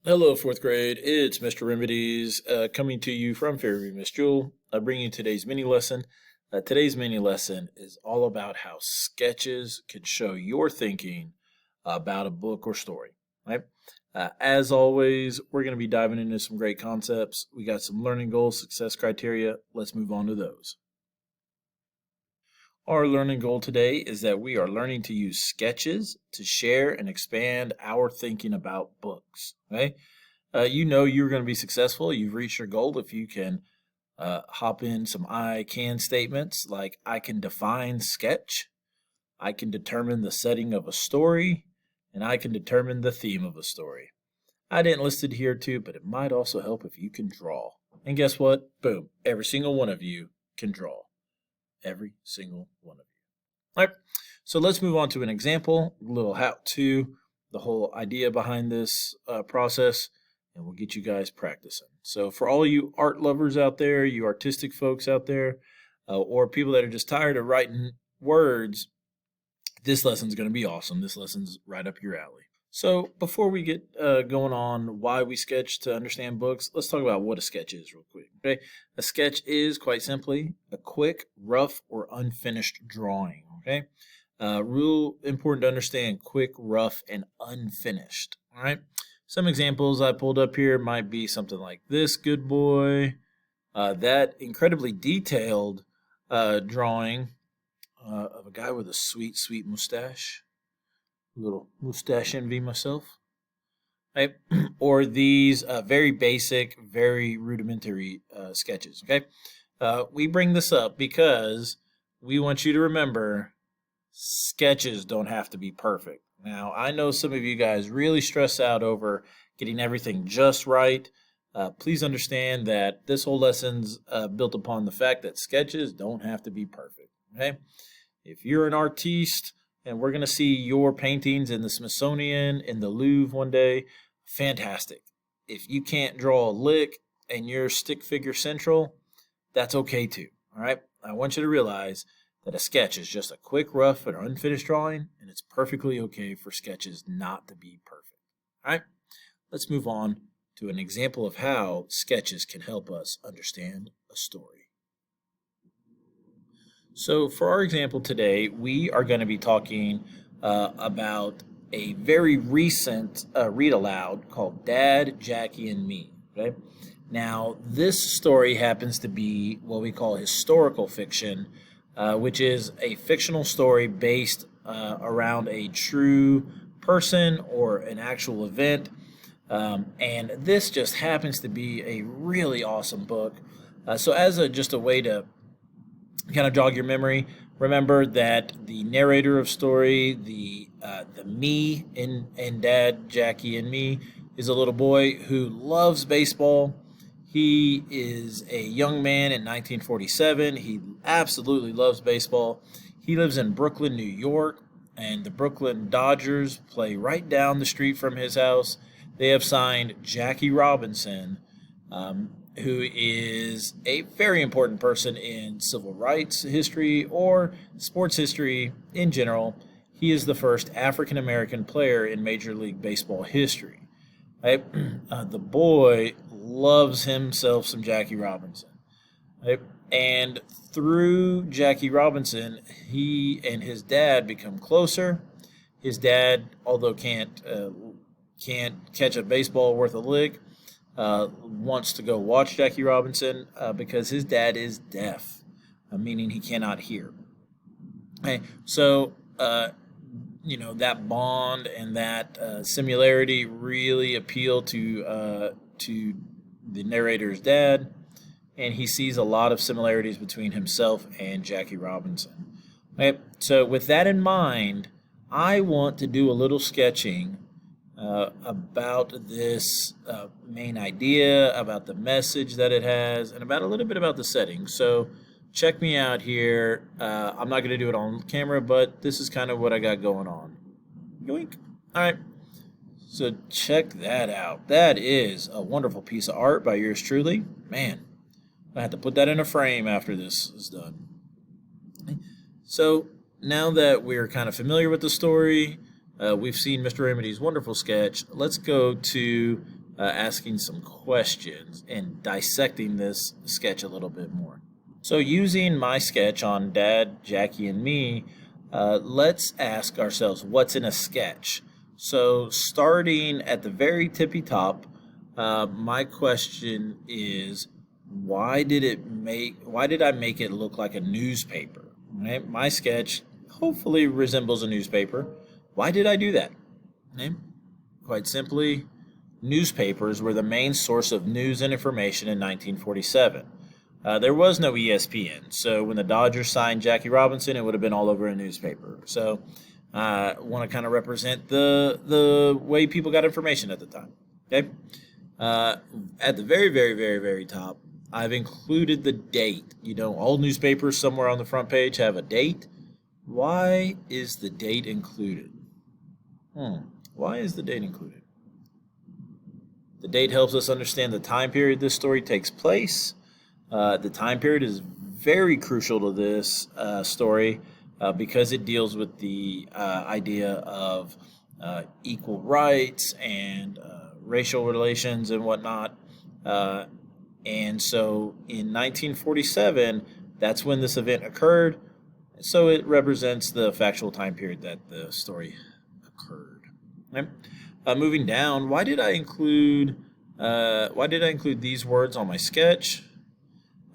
Hello, fourth grade. It's Mr. Remedies coming to you from Fairview Miss Jewel, bringing you today's mini lesson. Today's mini lesson is all about how sketches can show your thinking about a book or story. Right? As always, we're going to be diving into some great concepts. We got some learning goals, success criteria. Let's move on to those. Our learning goal today is that we are learning to use sketches to share and expand our thinking about books. Okay? You know you're going to be successful. You've reached your goal if you can hop in some I can statements like I can define sketch, I can determine the setting of a story, and I can determine the theme of a story. I didn't list it here too, but it might also help if you can draw. And guess what? Boom. Every single one of you can draw. Every single one of you. All right. So let's move on to an example, a little how to, the whole idea behind this process, and we'll get you guys practicing. So for all you art lovers out there, you artistic folks out there, or people that are just tired of writing words, this lesson's going to be awesome. This lesson's right up your alley. So before we get going on why we sketch to understand books, let's talk about what a sketch is real quick. Okay, a sketch is quite simply a quick, rough, or unfinished drawing. Okay, real important to understand: quick, rough, and unfinished. All right. Some examples I pulled up here might be something like this good boy, that incredibly detailed drawing of a guy with a sweet, sweet mustache. A little mustache envy myself. Right? Or these very basic, very rudimentary sketches. Okay, we bring this up because we want you to remember sketches don't have to be perfect. Now, I know some of you guys really stress out over getting everything just right. Please understand that this whole lesson's built upon the fact that sketches don't have to be perfect. Okay, if you're an artiste and we're going to see your paintings in the Smithsonian, in the Louvre one day, fantastic. If you can't draw a lick and you're stick figure central, that's okay too. All right. I want you to realize that a sketch is just a quick, rough, and unfinished drawing, and it's perfectly okay for sketches not to be perfect. All right. Let's move on to an example of how sketches can help us understand a story. So, for our example today, we are going to be talking about a very recent read aloud called Dad, Jackie, and Me. Okay. Now, this story happens to be what we call historical fiction, which is a fictional story based around a true person or an actual event. And this just happens to be a really awesome book. So, as just a way to kind of jog your memory, remember that the narrator of story, the me in Dad, Jackie, and Me, is a little boy who loves baseball. He is a young man in 1947. He absolutely loves baseball. He lives in Brooklyn, New York, and the Brooklyn Dodgers play right down the street from his house. They have signed Jackie Robinson, who is a very important person in civil rights history or sports history in general. He is the first African American player in Major League Baseball history. Right? The boy loves himself some Jackie Robinson. Right? And through Jackie Robinson, he and his dad become closer. His dad, although can't catch a baseball worth a lick, wants to go watch Jackie Robinson because his dad is deaf, meaning he cannot hear. Okay, so that bond and that similarity really appeal to the narrator's dad, and he sees a lot of similarities between himself and Jackie Robinson. Okay, so with that in mind, I want to do a little sketching about this main idea, about the message that it has, and about a little bit about the setting. So check me out here. I'm not going to do it on camera, but this is kind of what I got going on. Yoink. All right. So check that out. That is a wonderful piece of art by yours truly. Man, I have to put that in a frame after this is done. So now that we're kind of familiar with the story, we've seen Mr. Remedy's wonderful sketch. Let's go to asking some questions and dissecting this sketch a little bit more. So, using my sketch on Dad, Jackie, and me, let's ask ourselves what's in a sketch. So, starting at the very tippy top, my question is, why did I make it look like a newspaper? Right? My sketch hopefully resembles a newspaper. Why did I do that? Okay? Quite simply, newspapers were the main source of news and information in 1947. There was no ESPN, so when the Dodgers signed Jackie Robinson, it would have been all over a newspaper. So I want to kind of represent the way people got information at the time. Okay, at the very, very, very, very top, I've included the date. All newspapers somewhere on the front page have a date. Why is the date included? Why is the date included? The date helps us understand the time period this story takes place. The time period is very crucial to this story because it deals with the idea of equal rights and racial relations and whatnot. And so in 1947, that's when this event occurred. So it represents the factual time period that the story occurred. Okay. Moving down, why did I include these words on my sketch?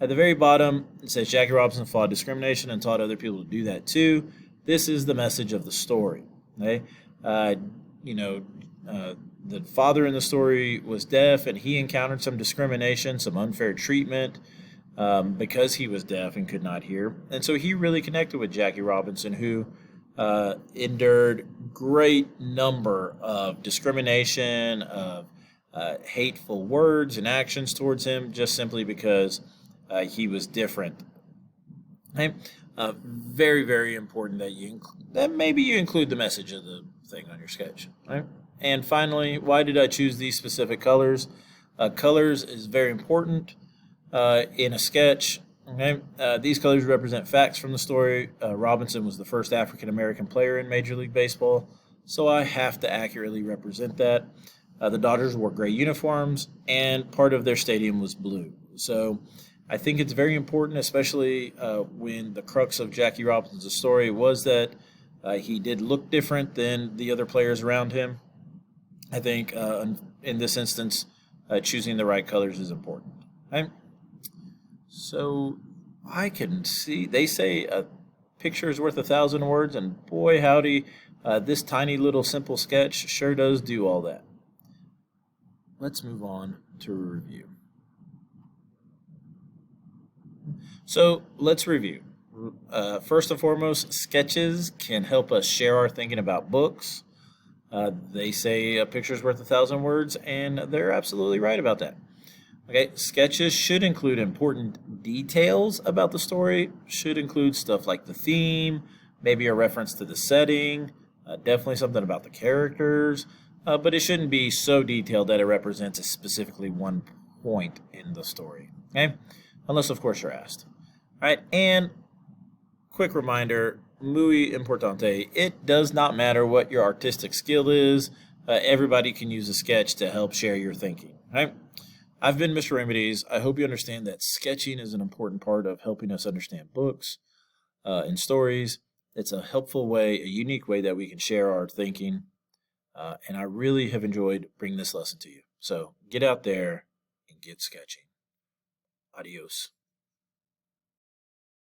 At the very bottom, it says Jackie Robinson fought discrimination and taught other people to do that too. This is the message of the story. Okay? The father in the story was deaf, and he encountered some discrimination, some unfair treatment because he was deaf and could not hear. And so he really connected with Jackie Robinson, who endured great number of discrimination, of hateful words and actions towards him, just simply because he was different. Okay? Very, very important that maybe you include the message of the thing on your sketch. Right? And finally, why did I choose these specific colors? Colors is very important in a sketch. Okay? These colors represent facts from the story. Robinson was the first African American player in Major League Baseball, so I have to accurately represent that. The Dodgers wore gray uniforms, and part of their stadium was blue. So I think it's very important, especially when the crux of Jackie Robinson's story was that he did look different than the other players around him. I think in this instance, choosing the right colors is important. Okay? So I can see, they say a picture is worth 1,000 words, and boy howdy, this tiny little simple sketch sure does do all that. Let's move on to a review. So let's review. First and foremost, sketches can help us share our thinking about books. They say a picture's worth 1,000 words, and they're absolutely right about that. Okay, sketches should include important details about the story, should include stuff like the theme, maybe a reference to the setting, definitely something about the characters, but it shouldn't be so detailed that it represents specifically one point in the story. Okay, unless of course you're asked. All right, and quick reminder, muy importante, it does not matter what your artistic skill is. Everybody can use a sketch to help share your thinking. Right? I've been Mr. Remedies. I hope you understand that sketching is an important part of helping us understand books and stories. It's a helpful way, a unique way that we can share our thinking. And I really have enjoyed bringing this lesson to you. So get out there and get sketching. Adios.